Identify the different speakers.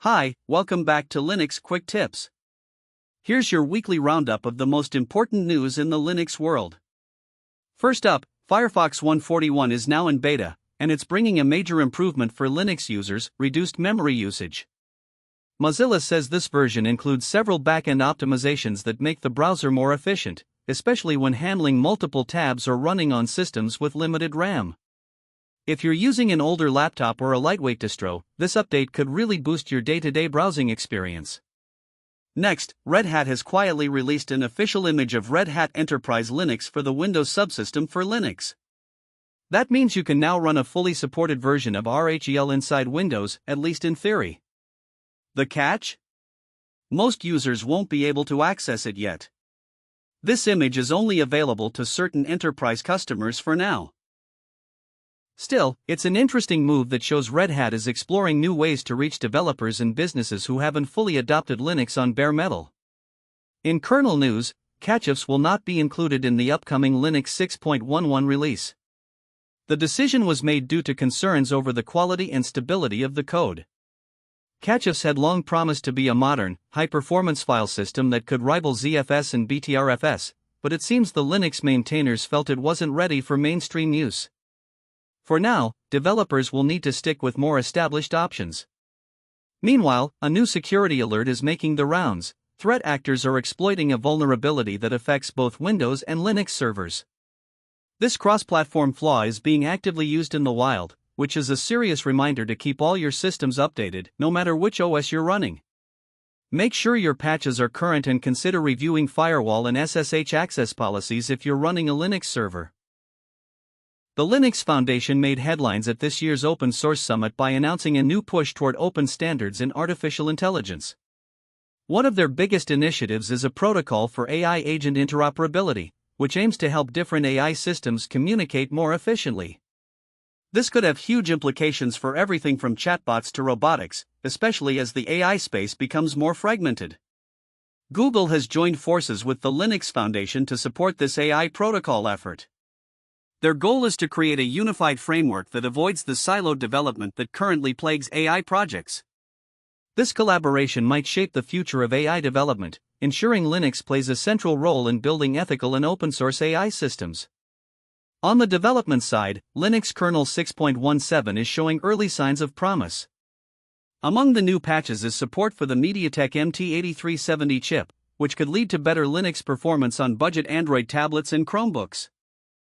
Speaker 1: Hi, welcome back to Linux Quick Tips. Here's your weekly roundup of the most important news in the Linux world. First up, Firefox 141 is now in beta, and it's bringing a major improvement for Linux users: reduced memory usage. Mozilla says this version includes several backend optimizations that make the browser more efficient, especially when handling multiple tabs or running on systems with limited RAM. If you're using an older laptop or a lightweight distro, this update could really boost your day-to-day browsing experience. Next, Red Hat has quietly released an official image of Red Hat Enterprise Linux for the Windows subsystem for Linux. That means you can now run a fully supported version of RHEL inside Windows, at least in theory. The catch? Most users won't be able to access it yet. This image is only available to certain enterprise customers for now. Still, it's an interesting move that shows Red Hat is exploring new ways to reach developers and businesses who haven't fully adopted Linux on bare metal. In kernel news, catch-ups will not be included in the upcoming Linux 6.11 release. The decision was made due to concerns over the quality and stability of the code. Catch-ups had long promised to be a modern, high-performance file system that could rival ZFS and BTRFS, but it seems the Linux maintainers felt it wasn't ready for mainstream use. For now, developers will need to stick with more established options. Meanwhile, a new security alert is making the rounds. Threat actors are exploiting a vulnerability that affects both Windows and Linux servers. This cross-platform flaw is being actively used in the wild, which is a serious reminder to keep all your systems updated, no matter which OS you're running. Make sure your patches are current and consider reviewing firewall and SSH access policies if you're running a Linux server. The Linux Foundation made headlines at this year's Open Source Summit by announcing a new push toward open standards in artificial intelligence. One of their biggest initiatives is a protocol for AI agent interoperability, which aims to help different AI systems communicate more efficiently. This could have huge implications for everything from chatbots to robotics, especially as the AI space becomes more fragmented. Google has joined forces with the Linux Foundation to support this AI protocol effort. Their goal is to create a unified framework that avoids the siloed development that currently plagues AI projects. This collaboration might shape the future of AI development, ensuring Linux plays a central role in building ethical and open-source AI systems. On the development side, Linux kernel 6.17 is showing early signs of promise. Among the new patches is support for the MediaTek MT8370 chip, which could lead to better Linux performance on budget Android tablets and Chromebooks.